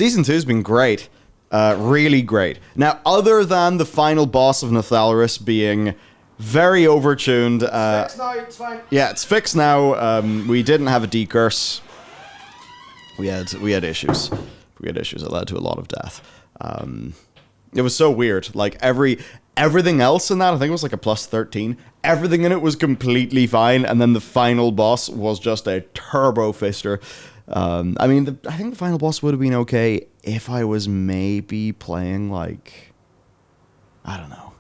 Season 2 has been great. Really great. Now, other than the final boss of Nathalris being very overtuned. It's fixed now, it's fine. Yeah, it's fixed now. We didn't have a decurse. We had issues. We had issues that led to a lot of death. It was so weird. Like, everything else in that, I think it was like a plus 13. Everything in it was completely fine, and then the final boss was just a turbo fister. I mean, I think the final boss would have been okay if I was maybe playing, like, I don't know.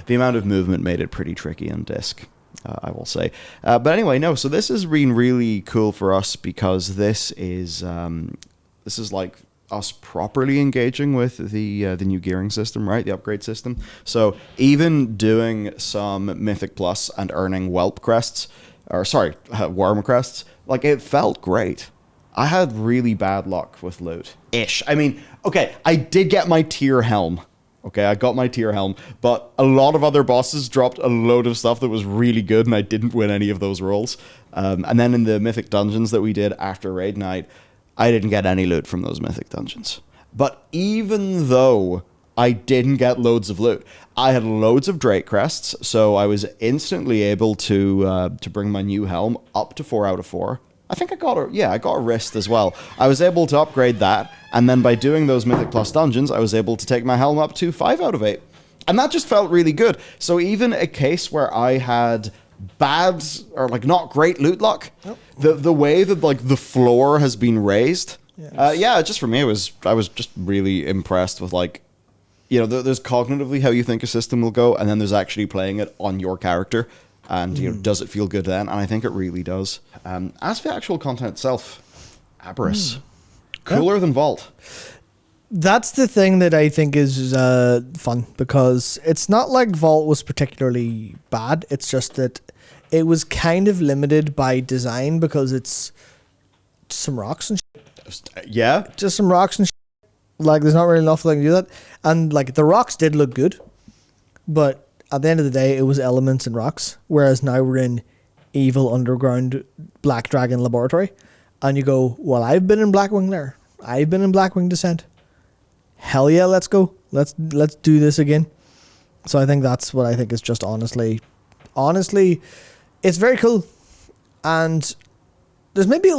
The amount of movement made it pretty tricky on disc, I will say. But anyway, no, so this has been really cool for us because this is like us properly engaging with the new gearing system, right? The upgrade system. So even doing some Mythic Plus and earning Whelp crests, Worm crests, like, it felt great. I had really bad luck with loot. I mean, okay, I did get my tier helm. Okay, I got my tier helm, but a lot of other bosses dropped a load of stuff that was really good, and I didn't win any of those rolls. And then in the Mythic Dungeons that we did after Raid Night, I didn't get any loot from those Mythic Dungeons. But even though I didn't get loads of loot, I had loads of Drake crests, so I was instantly able to bring my new helm up to 4 out of 4. I think I got a wrist as well. I was able to upgrade that, and then by doing those Mythic Plus dungeons, I was able to take my helm up to 5 out of 8. And that just felt really good. So even a case where I had bad or like not great loot luck, the way that like the floor has been raised, just for me, I was just really impressed with, like, you know, there's cognitively how you think a system will go, and then there's actually playing it on your character. And, you know, does it feel good then? And I think it really does. As for the actual content itself, Aberrus. Cooler than Vault. That's the thing that I think is fun, because it's not like Vault was particularly bad. It's just that it was kind of limited by design because it's some rocks and shit. Yeah? Just some rocks and shit. Like, there's not really enough that can do that. And, like, the rocks did look good, but at the end of the day, it was elements and rocks, whereas now we're in evil underground Black Dragon laboratory, and you go, well, I've been in Blackwing Lair. I've been in Blackwing Descent. Hell yeah, let's go. Let's do this again. So I think that's what I think is just honestly, it's very cool. And there's maybe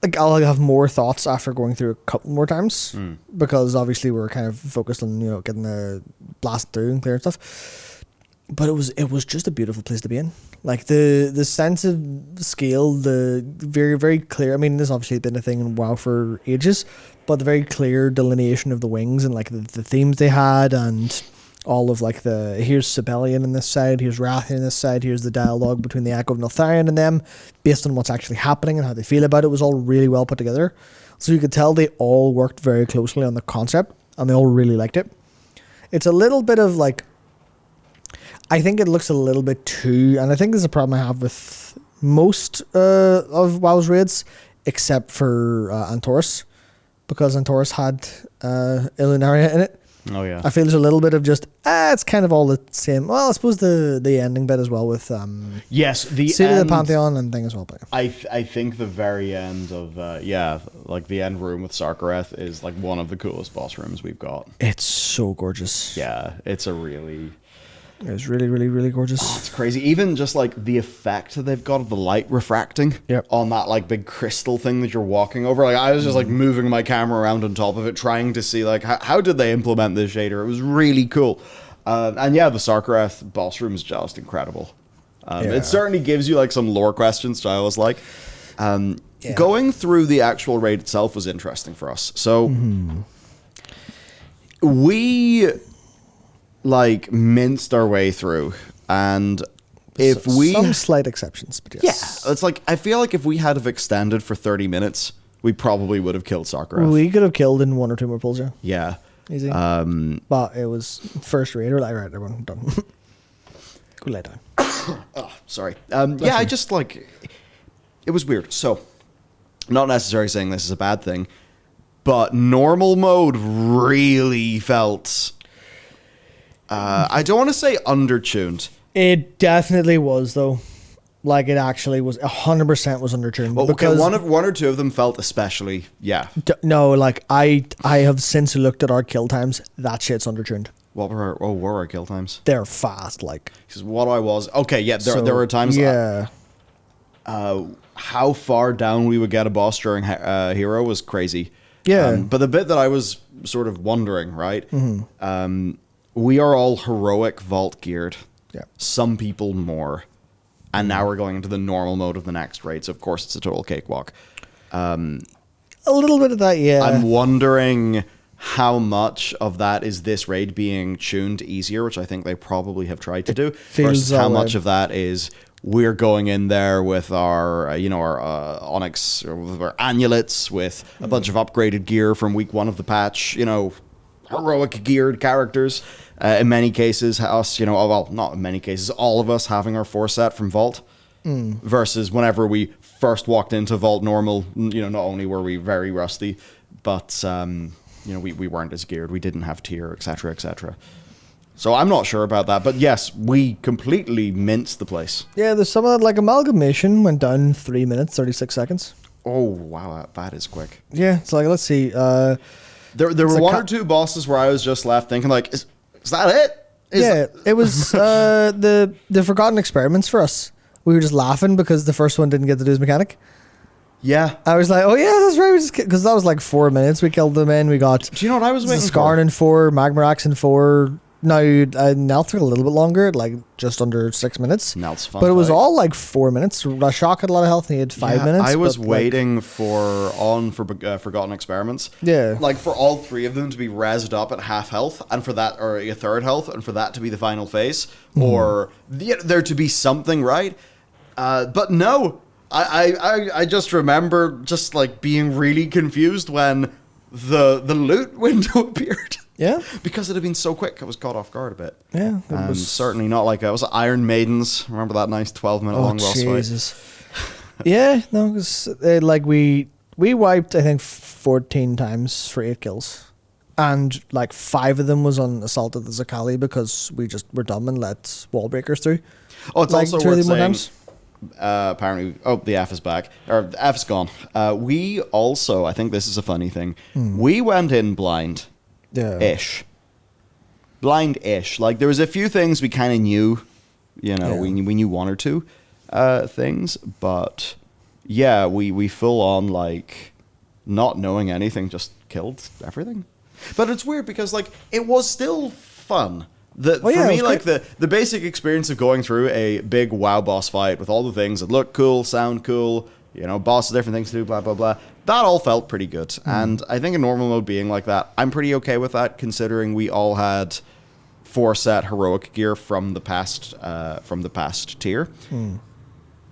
like I'll have more thoughts after going through a couple more times, because obviously we're kind of focused on, you know, getting the blast through and clear and stuff. But it was just a beautiful place to be in. Like the sense of scale, the very, very clear. I mean, this obviously has been a thing in WoW for ages, but the very clear delineation of the wings and like the themes they had, and all of like here's Sibelian on this side, here's Rathian on this side, here's the dialogue between the Echo of Neltharion and them, based on what's actually happening and how they feel about it, was all really well put together. So you could tell they all worked very closely on the concept, and they all really liked it. It's a little bit of like, I think it looks a little bit too, and I think there's a problem I have with most of WoW's raids, except for Antorus, because Antorus had Illunaria in it. Oh yeah. I feel there's a little bit of just it's kind of all the same. Well, I suppose the ending bit as well with yes, the City end, of the Pantheon and thing as well. But I think the very end of like the end room with Sarkareth is like one of the coolest boss rooms we've got. it's so gorgeous. Yeah, it's really really, really, really gorgeous. it's crazy. Even just like the effect that they've got of the light refracting on that like big crystal thing that you're walking over. Like I was just like moving my camera around on top of it, trying to see like how did they implement this shader. It was really cool. And yeah, the Sarkareth boss room is just incredible. It certainly gives you like some lore questions, which I was like. Going through the actual raid itself was interesting for us. So we like minced our way through, and if we some slight exceptions, but yes. it's like I feel like if we had have extended for 30 minutes, we probably would have killed Sarkareth. We could have killed in 1 or 2 more pulls, Yeah. Easy. But it was first raid. We're like, right, everyone, done. Go lay down. Oh, sorry. I just like it was weird. So, not necessarily saying this is a bad thing, but normal mode really felt. I don't want to say undertuned. It definitely was, though. Like it actually was 100% was undertuned. Well, okay, because one or two of them felt especially, yeah. no, like I have since looked at our kill times. That shit's undertuned. What were our kill times? They're fast, like. Because what I was okay, yeah. There were times. Yeah. How far down we would get a boss during hero was crazy. Yeah. But the bit that I was sort of wondering, right? Mm-hmm. We are all heroic vault geared. Yeah. Some people more. And now we're going into the normal mode of the next raid, so of course it's a total cakewalk. A little bit of that, yeah. I'm wondering how much of that is this raid being tuned easier, which I think they probably have tried to do, versus how much of that is we're going in there with our, our Onyx, or with our amulets, with a bunch of upgraded gear from week 1 of the patch, heroic geared characters. In many cases, us, well, not in many cases, all of us having our 4 set from Vault, versus whenever we first walked into Vault normal, not only were we very rusty, but, we weren't as geared, we didn't have tier, etc., etc. So I'm not sure about that, but yes, we completely minced the place. Yeah, there's some of that, like Amalgamation went down 3 minutes, 36 seconds. Oh, wow, that is quick. Yeah, it's like, let's see. There were one or two bosses where I was just left thinking, like, is that it? It was the Forgotten Experiments for us. We were just laughing because the first one didn't get to do his mechanic. Yeah. I was like, oh yeah, that's right. Because that was like 4 minutes. We killed them in. We got... Do you know what I was waiting Skarn for? in 4, Magmarax in 4. Now, Nelt took a little bit longer, like just under 6 minutes. Nelt's fun. But it was all like 4 minutes. Shock had a lot of health and he had 5 minutes. I was waiting for Forgotten Experiments. Yeah. Like for all 3 of them to be rezzed up at half health, and for that, or a third health, and for that to be the final phase, or there to be something, right? But no, I just remember just like being really confused when the loot window appeared. Yeah. Because it had been so quick, I was caught off guard a bit. Yeah. It was certainly not like I was Iron Maidens. Remember that nice 12-minute long boss fight? Jesus. Yeah, no, because like we wiped, I think, 14 times for 8 kills. And like 5 of them was on Assault of the Zakali because we just were dumb and let wall breakers through. Oh, it's like, also worth saying, apparently, the F is back, or the F's gone. We also, I think this is a funny thing, we went in blind. Yeah. Blind-ish. Like, there was a few things we kind of knew, we knew 1 or 2 things, but yeah, we full on, like, not knowing anything, just killed everything. But it's weird because, like, it was still fun. For me, like, the basic experience of going through a big WoW boss fight with all the things that look cool, sound cool, bosses, different things to do, blah, blah, blah. That all felt pretty good. And I think in normal mode being like that, I'm pretty okay with that, considering we all had 4 set heroic gear from the past tier.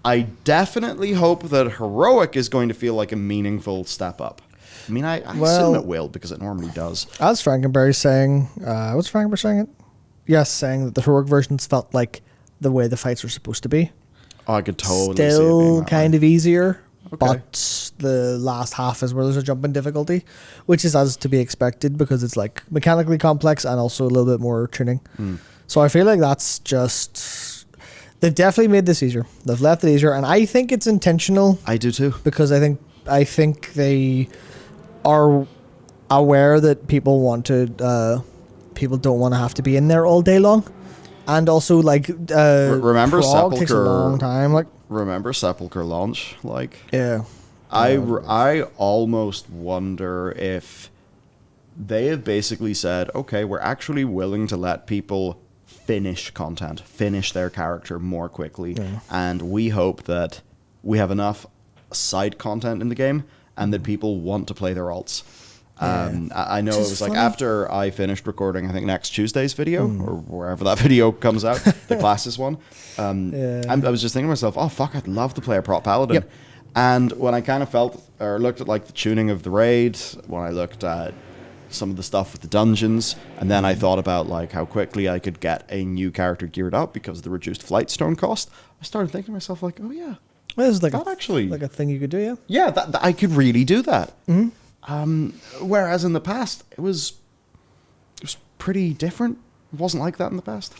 I definitely hope that heroic is going to feel like a meaningful step up. I mean, I assume it will, because it normally does. As Frankenberry saying, what's Frankenberry saying it? Yes, saying that the heroic versions felt like the way the fights were supposed to be. Oh, I could totally see it Still being that kind way. of easier, Okay. but the last half is where there's a jump in difficulty, which is as to be expected because it's like mechanically complex and also a little bit more tuning. So I feel like that's just... They've definitely made this easier. They've left it easier, and I think it's intentional. I do too. Because I think they are aware that people don't want to have to be in there all day long. And also, like, remember Prague takes a Sepulchre- long time. Like, Remember Sepulchre launch? Like, yeah, I almost wonder if they have basically said, okay, we're actually willing to let people finish content, finish their character more quickly, and we hope that we have enough side content in the game and that people want to play their alts. I know it was like after I finished recording, I think next Tuesday's video, or wherever that video comes out, the classes one. I was just thinking to myself, oh fuck, I'd love to play a prop paladin. Yep. And when I kind of felt or looked at like the tuning of the raid, when I looked at some of the stuff with the dungeons, and then I thought about like how quickly I could get a new character geared up because of the reduced flight stone cost, I started thinking to myself like, oh yeah, well, this is like like a thing you could do. Yeah, yeah, that I could really do that. Whereas in the past, it was pretty different. It wasn't like that in the past.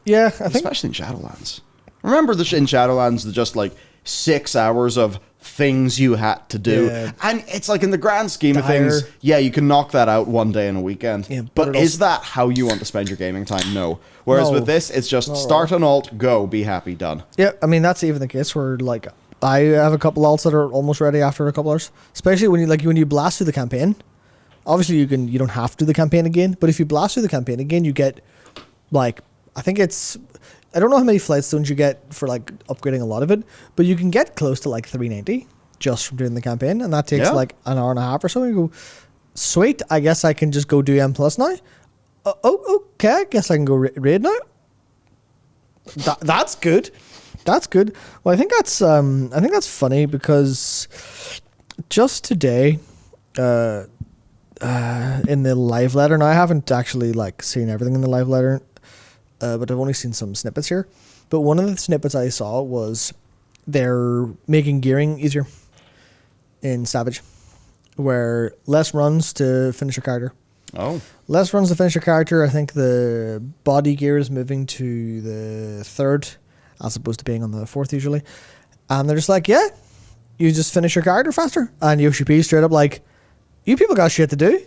yeah. I think Especially in Shadowlands. Remember in Shadowlands, the just like 6 hours of things you had to do, and it's like in the grand scheme of things, you can knock that out one day in a weekend. But is that how you want to spend your gaming time? No. Whereas with this, it's just start an alt, go, be happy, done. Yeah, I mean that's even the case where like I have a couple alts that are almost ready after a couple hours. Especially when you blast through the campaign. Obviously you don't have to do the campaign again, but if you blast through the campaign again, you get like I don't know how many flight stones you get for like upgrading a lot of it, but you can get close to like 390 just from doing the campaign, and that takes like an hour and a half or so. And you go, sweet, I guess I can just go do M plus now. Okay, I guess I can go raid now. That's good. That's good. Well, I think that's funny because just today, in the live letter. Now I haven't actually like seen everything in the live letter. But I've only seen some snippets here. But one of the snippets I saw was they're making gearing easier in Savage, where less runs to finish your character. Oh. Less runs to finish your character. I think the body gear is moving to the 3rd as opposed to being on the 4th usually. And they're just like, yeah, you just finish your character faster. And Yoshi P straight up like, you people got shit to do.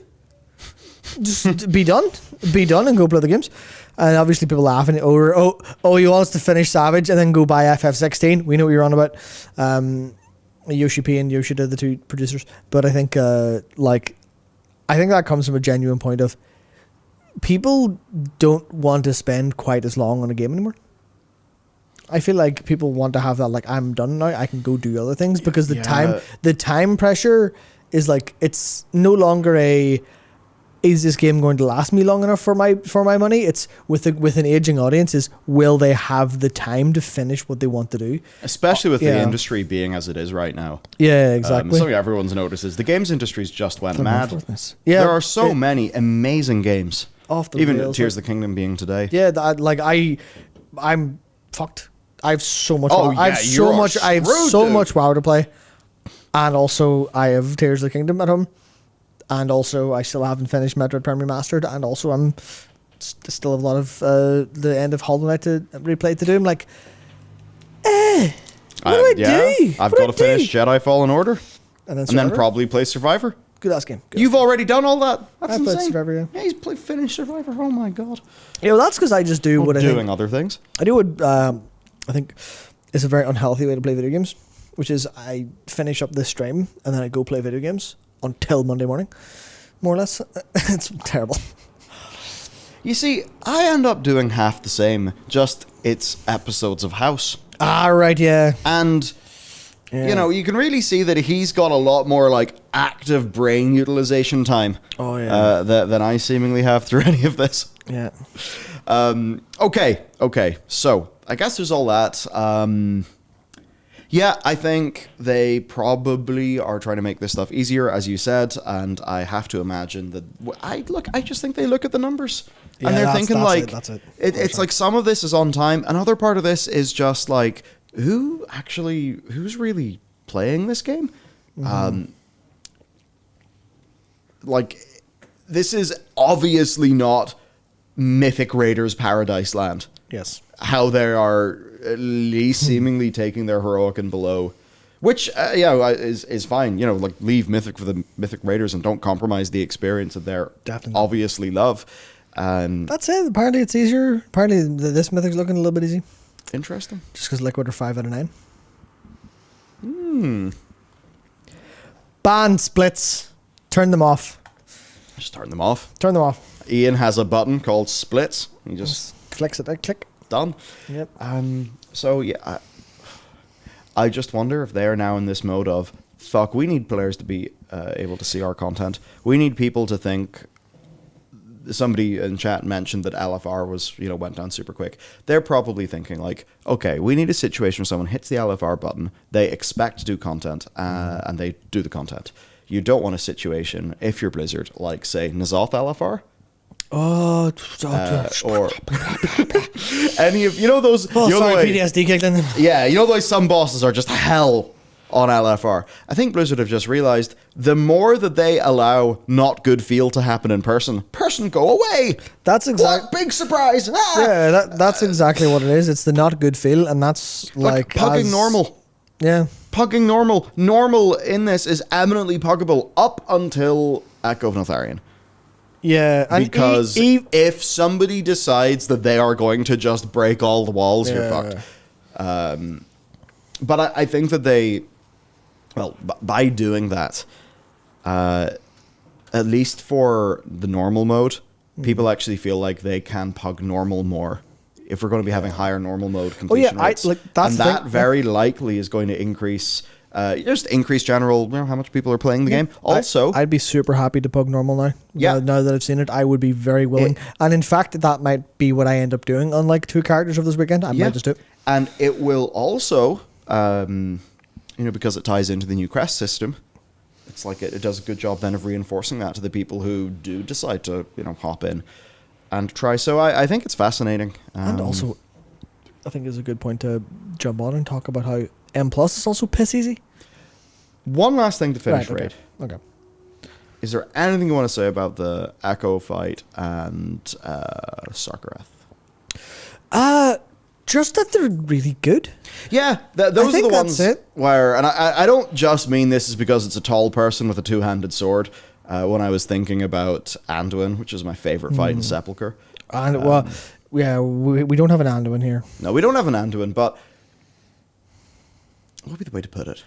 Just be done and go play the games. And obviously people laughing over, you want us to finish Savage and then go buy FF16. We know what you're on about. Yoshi P and Yoshida, the two producers. But I think that comes from a genuine point of people don't want to spend quite as long on a game anymore. I feel like people want to have that like, I'm done now, I can go do other things, because the time pressure is like, it's no longer is this game going to last me long enough for my money? It's with an aging audience, is will they have the time to finish what they want to do? Especially with the industry being as it is right now. Yeah, exactly. Something everyone's noticed is the games industry's just went mad. Yeah, there are so many amazing games. Off the even rails, Tears of the Kingdom being today. Yeah, I'm fucked. I have so much. I have so much WoW to play, and also I have Tears of the Kingdom at home. And also, I still haven't finished Metroid Prime Remastered. And also, I'm still have a lot of the end of Hollow Knight to replay to do. I'm like, what do I do? I've got to finish Jedi Fallen Order. And then probably play Survivor. Good ass game. You've already done all that? That's insane. Played Survivor, yeah. He's finished Survivor. Oh my god. Yeah, well, that's because I just do what I think. Doing other things. I do what I think is a very unhealthy way to play video games, which is I finish up this stream and then I go play video games until Monday morning, more or less. It's terrible. You see, I end up doing half the same, just it's episodes of House. Ah, right, yeah. And, you know, you can really see that he's got a lot more, like, active brain utilization time than I seemingly have through any of this. Yeah. Okay. So, I guess there's all that. Yeah, I think they probably are trying to make this stuff easier, as you said, and I have to imagine that... I just think they look at the numbers, and they're thinking, that's it. It's like some of this is on time, another part of this is just like, who's really playing this game? Mm-hmm. Like, this is obviously not Mythic Raiders Paradise Land. Yes. How they are at least seemingly taking their heroic and below, which is fine. You know, like, leave Mythic for the Mythic Raiders and don't compromise the experience that they're obviously love. That's it. Apparently it's easier. Apparently this Mythic's looking a little bit easy. Interesting. Just because Liquid are 5 out of 9. Ban splits. Turn them off. Just turn them off. Turn them off. Ian has a button called splits. He just clicks it. Click. Done. Yep. So yeah, I just wonder if they're now in this mode of, fuck, we need players to be able to see our content. We need people to think. Somebody in chat mentioned that LFR went down super quick. They're probably thinking like, okay, we need a situation where someone hits the LFR button, they expect to do content, and they do the content. You don't want a situation, if you're Blizzard, like, say, N'Zoth LFR. Or any of those. PTSD kicked in. Yeah, those some bosses are just hell. on LFR. I think Blizzard have just realized the more that they allow not good feel to happen in person go away. That's exactly. What big surprise! Ah! Yeah, that's exactly what it is. It's the not good feel, and that's like pugging normal. Yeah, Pugging normal. Normal in this is eminently puggable up until Echo of Neltharion. yeah, and Because if somebody decides that they are going to just break all the walls, you're fucked. But I think that by doing that, at least for the normal mode, people actually feel like they can pug normal more. If we're going to be having higher normal mode completion rates, that very likely is going to increase, just increase general, how much people are playing the game. Also, I'd be super happy to pug normal now. Yeah. Now that I've seen it, I would be very willing. And in fact, that might be what I end up doing on like 2 characters of this weekend. I might just do it. And it will also, because it ties into the new crest system, it's like it does a good job then of reinforcing that to the people who do decide to, hop in and try. So I think it's fascinating. And also, I think it's a good point to jump on and talk about how M Plus is also piss easy. One last thing to finish, right, Raid. Okay. Is there anything you want to say about the Echo fight and Sarkarath? Just that they're really good. Yeah, those are the ones where, and I don't just mean this is because it's a tall person with a 2-handed sword. When I was thinking about Anduin, which is my favorite fight in Sepulchre. And we don't have an Anduin here. No, we don't have an Anduin, but what would be the way to put it?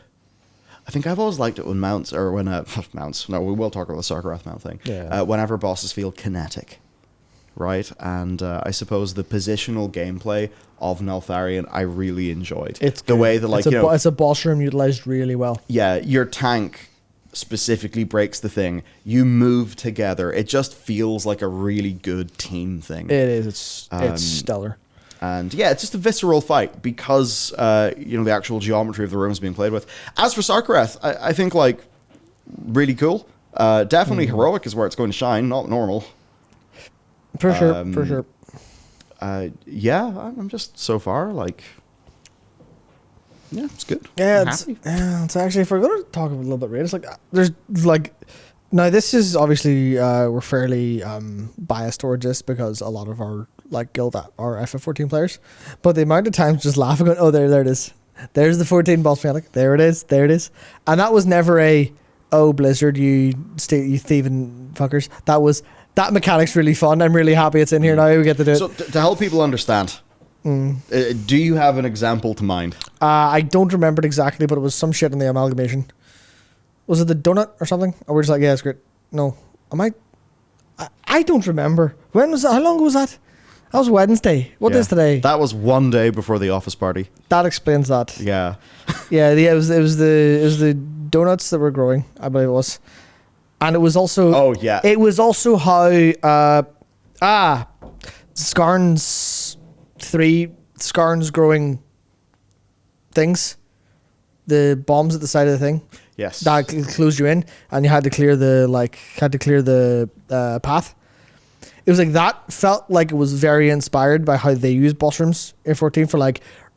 I think I've always liked it when mounts, or when mounts. No, we will talk about the Sarkarath mount thing. Yeah. Whenever bosses feel kinetic, right? And I suppose the positional gameplay of Neltharion I really enjoyed. It's the good. way that it's a boss room utilized really well. Yeah, your tank specifically breaks the thing. You move together. It just feels like a really good team thing. It is. It's stellar. And yeah, it's just a visceral fight because the actual geometry of the rooms being played with. As for Sarkarath, I think really cool. Definitely heroic is where it's going to shine, not normal. For sure. I'm just so far it's good. Yeah, it's actually, if we're going to talk a little bit, it's there's now this is obviously we're fairly biased towards this because a lot of our guild are FF14 players, but the amount of times just laughing going, oh there it is, there's the 14 boss mechanic, there it is, and that was never Blizzard, you thieving fuckers. That mechanic's really fun. I'm really happy it's in here now. We get to do it. So to help people understand, do you have an example to mind? I don't remember it exactly, but it was some shit in the amalgamation. Was it the donut or something? Or we're just yeah, it's great. No. I don't remember. When was that? How long ago was that? That was Wednesday. What is today? That was one day before the office party. That explains that. Yeah. It was the donuts that were growing, I believe it was. And it was also... Oh, yeah. It was also how... Skarn's growing things. The bombs at the side of the thing. Yes. That closed you in, and you had to clear the path. It was that felt like it was very inspired by how they use boss rooms in 14 for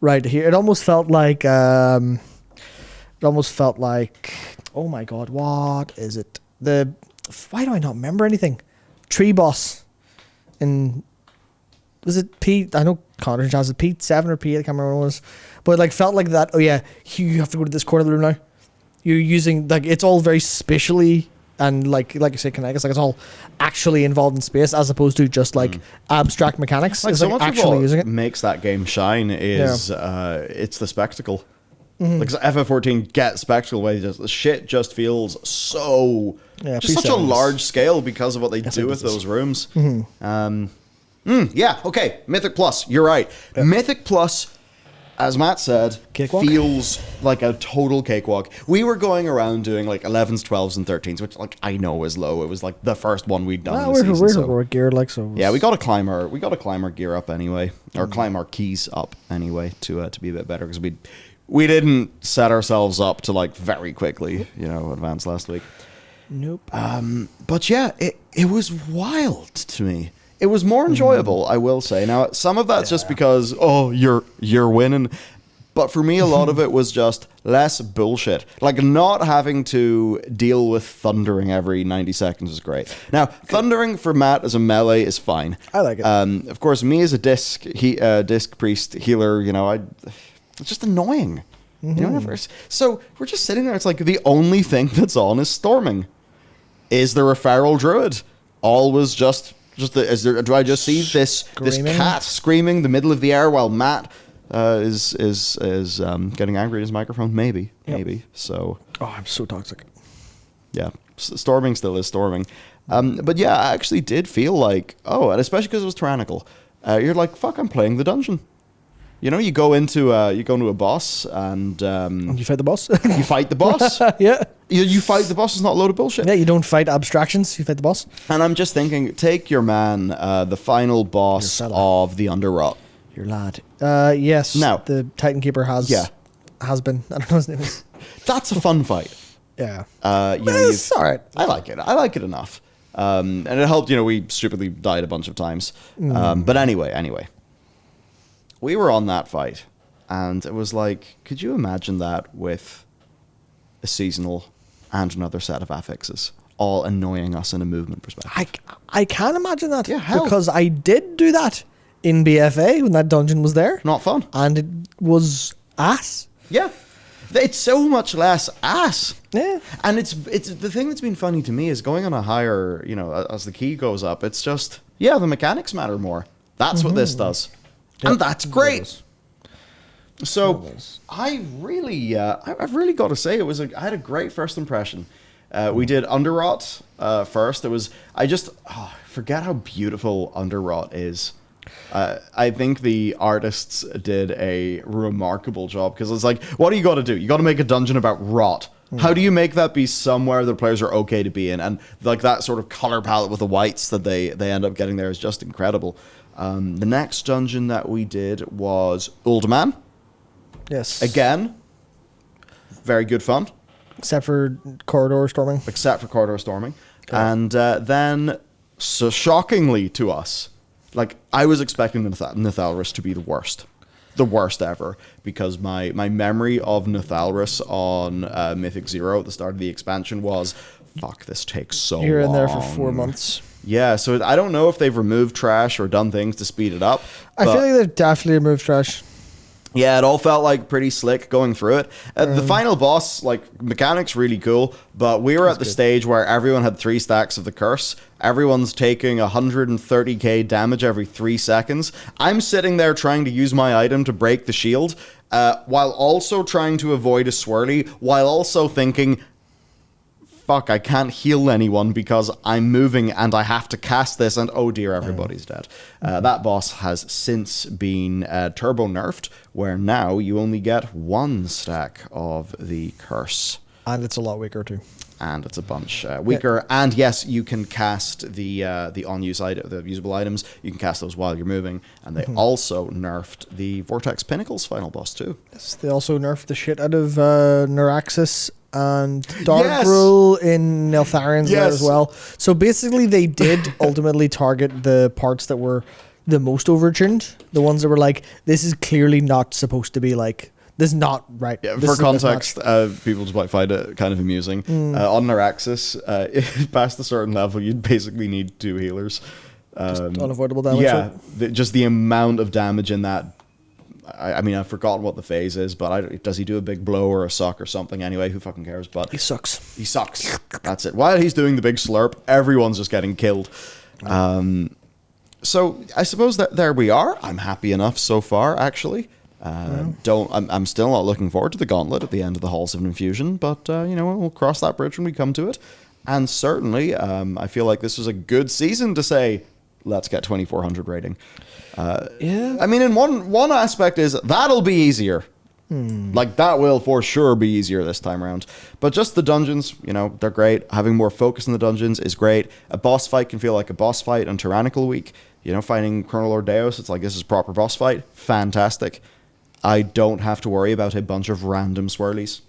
right here. It almost felt like... oh my god, what is it? Why do I not remember anything? Tree boss was it P? I know Connor has it P7 or P8, I can't remember what it was, but felt like that. Oh yeah, you have to go to this corner of the room now. You're using it's all very spatially and like you say, kinetic. It's all actually involved in space as opposed to just abstract mechanics. So much actually of what makes that game shine is it's the spectacle. Because FF14 gets spectacle way, shit just feels so such a large scale because of what they do with those rooms. Okay, Mythic Plus, you're right. Yeah. Mythic Plus, as Matt said, feels like a total cakewalk. We were going around doing 11s, 12s, and 13s, which I know is low. It was the first one we'd done. In the season, we're geared so. Yeah, we got to climb our gear up anyway, or climb our keys up anyway to be a bit better because we didn't set ourselves up to very quickly, advance last week. Nope. But yeah, it was wild to me. It was more enjoyable, I will say. Now, some of that's just because you're winning, But for me, a lot of it was just less bullshit. Like, not having to deal with thundering every 90 seconds is great. Now, thundering for Matt as a melee is fine. I like it. Of course, me as a disc priest healer, it's just annoying. So we're just sitting there. It's like the only thing that's on is storming. Is there a feral druid? Always do I just see this cat screaming in the middle of the air while Matt is getting angry at his microphone? Maybe. So. Oh, I'm so toxic. Yeah, storming still is storming. But yeah, I actually did feel like, and especially because it was tyrannical. You're like, fuck, I'm playing the dungeon. You go into a boss and you fight the boss. You fight the boss. Yeah. You fight the boss. It's not a load of bullshit. Yeah, you don't fight abstractions. You fight the boss. And I'm just thinking, take your man, the final boss of the Underrot. Your lad. Yes. Now, the Titan Keeper has been. I don't know his name is. That's a fun fight. Yeah. It's all right. I like it enough. And it helped. We stupidly died a bunch of times. But anyway. We were on that fight, and it was like, could you imagine that with a seasonal and another set of affixes, all annoying us in a movement perspective? I can imagine that. Yeah, hell. Because I did do that in BFA when that dungeon was there. Not fun. And it was ass. Yeah. It's so much less ass. Yeah. And it's the thing that's been funny to me is going on a higher, as the key goes up, it's just, the mechanics matter more. That's what this does. Yep. And that's great. So I've really got to say I had a great first impression. We did Underrot first. Forget how beautiful Underrot is. I think the artists did a remarkable job because it's like, what do you got to do? You got to make a dungeon about rot. How do you make that be somewhere the players are okay to be in? And like that sort of color palette with the whites that they end up getting there is just incredible. The next dungeon that we did was Uldaman. Yes. Again, very good fun. Except for corridor storming. Okay. And then, so shockingly to us, like I was expecting the Nethalrus to be the worst ever, because my memory of Nethalrus on Mythic Zero at the start of the expansion was, fuck, this takes so long. You're in there for 4 months. Yeah, so I don't know if they've removed trash or done things to speed it up. I feel like they've definitely removed trash. Yeah, it all felt like pretty slick going through it. The final boss, like, mechanics really cool, but we were at the stage where everyone had 3 stacks of the curse. Everyone's taking 130k damage every 3 seconds. I'm sitting there trying to use my item to break the shield, while also trying to avoid a swirly, while also thinking, fuck, I can't heal anyone because I'm moving and I have to cast this, and oh dear, everybody's dead. That boss has since been turbo nerfed, where now you only get 1 stack of the curse. And it's a lot weaker too. And it's a bunch weaker. Yeah. And yes, you can cast the the usable items. You can cast those while you're moving. And they also nerfed the Vortex Pinnacles final boss too. Yes, they also nerfed the shit out of Neuraxis and Dark Rule in Neltharions there as well. So basically they did ultimately target the parts that were the most overtuned. The ones that were like, this is clearly not supposed to be like, this is not right. Yeah, for context, people just might find it kind of amusing. On Neuraxis, past a certain level, you'd basically need 2 healers. Just unavoidable damage. Yeah, just the amount of damage in that. I mean, I've forgotten what the phase is, but does he do a big blow or a suck or something? Anyway, who fucking cares? But he sucks. He sucks. That's it. While he's doing the big slurp, everyone's just getting killed. So I suppose that there we are. I'm happy enough so far, actually. I'm still not looking forward to the gauntlet at the end of the Halls of Infusion, but we'll cross that bridge when we come to it. And certainly, I feel like this was a good season to say, let's get 2400 rating. I mean, in one aspect is that'll be easier. Like that will for sure be easier this time around. But just the dungeons, they're great. Having more focus in the dungeons is great. A boss fight can feel like a boss fight on Tyrannical Week. Fighting Colonel Lord Deus, it's like this is a proper boss fight. Fantastic. I don't have to worry about a bunch of random swirlies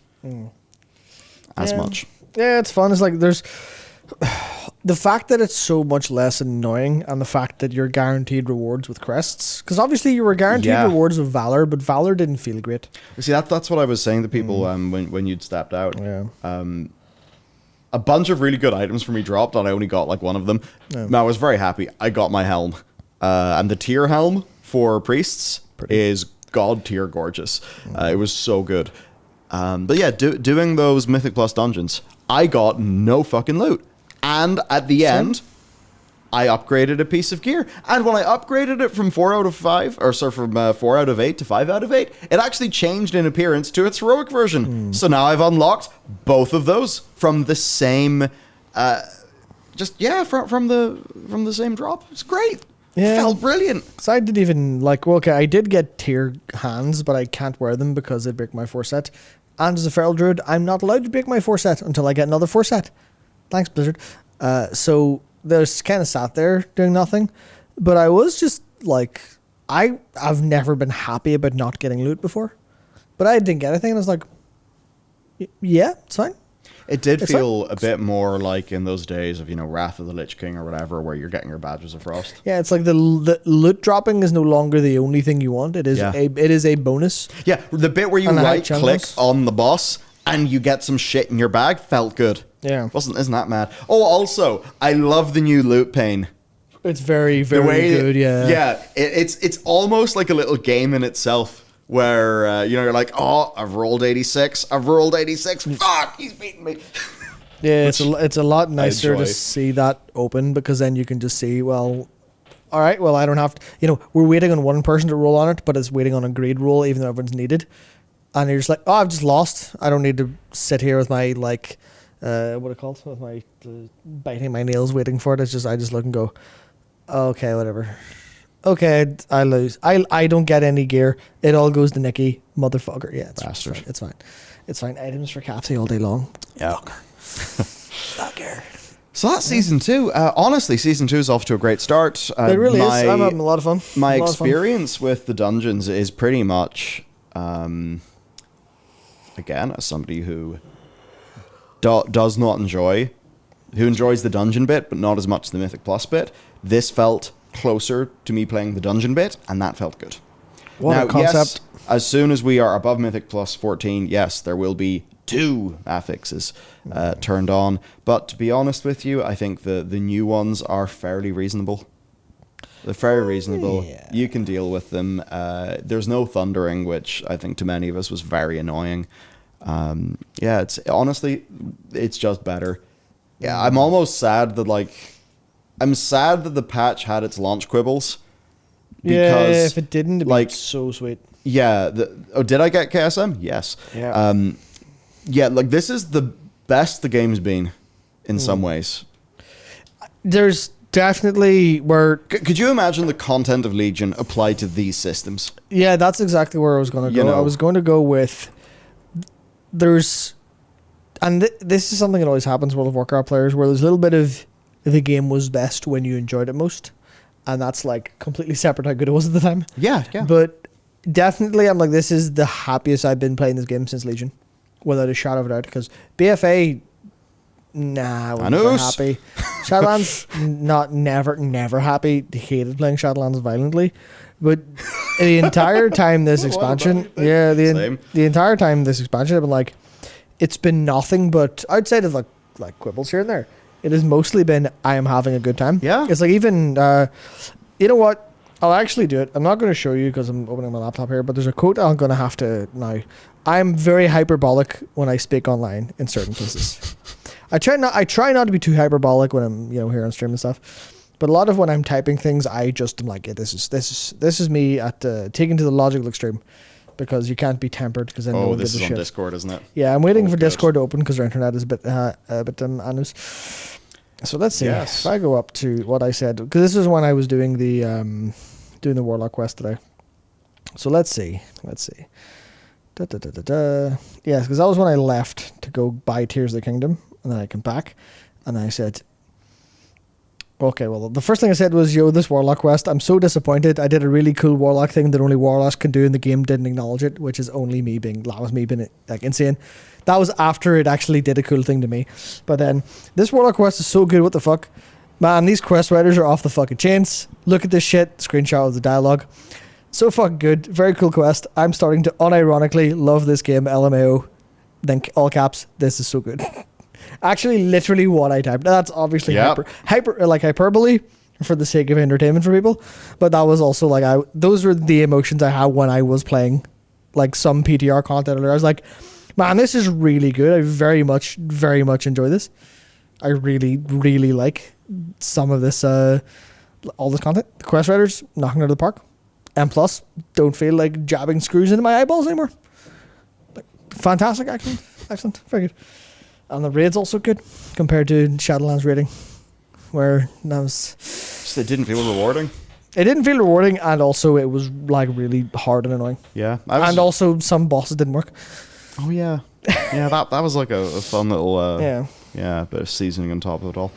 as much. Yeah, it's fun. It's like there's the fact that it's so much less annoying, and the fact that you're guaranteed rewards with crests, because obviously you were guaranteed rewards with Valor, but Valor didn't feel great. You see, that's what I was saying to people when you'd stepped out. Yeah. A bunch of really good items for me dropped, and I only got like one of them. Yeah. Now, I was very happy. I got my helm. And the tier helm for priests is god tier gorgeous. It was so good. But yeah, doing those Mythic Plus dungeons, I got no fucking loot. And at the end, I upgraded a piece of gear. And when I upgraded it from 4 out of 5, or sorry, from 4 out of 8 to 5 out of 8, it actually changed in appearance to its heroic version. So now I've unlocked both of those from the same, from the same drop. It's great. Yeah. Felt brilliant. So I didn't even, like, well, okay, I did get tier hands, but I can't wear them because they break my 4 set. And as a feral druid, I'm not allowed to break my 4 set until I get another 4 set. Thanks, Blizzard. So there's kind of sat there doing nothing. But I was just like, I've never been happy about not getting loot before. But I didn't get anything, and I was like, yeah, it's fine. It did feel a bit more like in those days of, Wrath of the Lich King or whatever, where you're getting your badges of frost. Yeah, it's like the loot dropping is no longer the only thing you want. It is a bonus. Yeah, the bit where you right click on the boss and you get some shit in your bag felt good. Yeah. Isn't that mad? Oh, also, I love the new loot pane. It's very, very good, yeah. Yeah, it's almost like a little game in itself. Where, you're like, oh, I've rolled 86. Fuck, he's beating me. Yeah, it's a lot nicer to see that open, because then you can just see, well, all right, well, I don't have to, we're waiting on one person to roll on it, but it's waiting on a grade roll, even though everyone's needed. And you're just like, oh, I've just lost. I don't need to sit here with my, like, what it called? With my biting my nails waiting for it. I just look and go, okay, whatever. Okay, I lose. I don't get any gear. It all goes to Nikki, motherfucker. Yeah, it's fine. It's fine. Items for Capsy all day long. Yeah. Not care. So that's season 2. Honestly, season 2 is off to a great start. It really is. I'm having a lot of fun. My experience with the dungeons is pretty much, again, as somebody who does not who enjoys the dungeon bit, but not as much the Mythic Plus bit. This felt closer to me playing the dungeon bit, and that felt good. What a concept. Yes, as soon as we are above Mythic Plus 14, yes, there will be 2 affixes turned on. But to be honest with you, I think the new ones are fairly reasonable. They're very reasonable. Yeah. You can deal with them. There's no thundering, which I think to many of us was very annoying. It's honestly, it's just better. Yeah, I'm almost sad that I'm sad that the patch had its launch quibbles. Because, if it didn't, it'd be so sweet. Yeah. Did I get KSM? Yes. Yeah. This is the best the game's been in some ways. There's definitely where... Could you imagine the content of Legion applied to these systems? Yeah, that's exactly where I was going to go. I was going to go with... There's... And this is something that always happens with World of Warcraft players, where there's a little bit of... The game was best when you enjoyed it most. And that's completely separate how good it was at the time. Yeah. But definitely I'm like, this is the happiest I've been playing this game since Legion. Without a shadow of a doubt. Because BFA, I wasn't very happy. Shadowlands, never happy. Hated playing Shadowlands violently. But the entire time this expansion, the entire time this expansion, I've been like, it's been nothing but, I'd say there's like quibbles here and there. It has mostly been, I am having a good time. Yeah. It's like even, you know what? I'll actually do it. I'm not going to show you because I'm opening my laptop here, but there's a quote I'm going to have to now. I'm very hyperbolic when I speak online in certain places. I try not to be too hyperbolic when I'm, here on stream and stuff. But a lot of when I'm typing things, I just am like, yeah, this is me at taking to the logical extreme. Because you can't be tempered, because then no one gives a shit. This is on Discord, isn't it? Yeah, I'm waiting for Discord to open because our internet is a bit anus. So let's see. Yes. If I go up to what I said, because this is when I was doing the Warlock quest today. So let's see. Yes, because that was when I left to go buy Tears of the Kingdom, and then I came back, and I said, Okay, well, the first thing I said was, yo, this Warlock quest, I'm so disappointed. I did a really cool Warlock thing that only Warlocks can do, and the game didn't acknowledge it, which is only me being, that was me being, like, insane. That was after it actually did a cool thing to me. But then, this Warlock quest is so good, what the fuck? Man, these quest writers are off the fucking chains. Look at this shit, screenshot of the dialogue. So fucking good, very cool quest. I'm starting to unironically love this game, LMAO. Then all caps, this is so good. Actually, literally what I typed. That's obviously hyperbole for the sake of entertainment for people. But that was also like, those were the emotions I had when I was playing like some PTR content. I was like, man, this is really good. I very much enjoy this. I really, really like some of this, all this content. The quest writers knocking it out of the park. And plus, don't feel like jabbing screws into my eyeballs anymore. Like, fantastic, excellent, very good. And the raid's also good compared to Shadowlands raiding, where that was... Just it didn't feel rewarding. It didn't feel rewarding, and also it was like really hard and annoying. Yeah. And also some bosses didn't work. Oh, yeah. Yeah, that was like a fun little... yeah. Yeah, bit of seasoning on top of it all.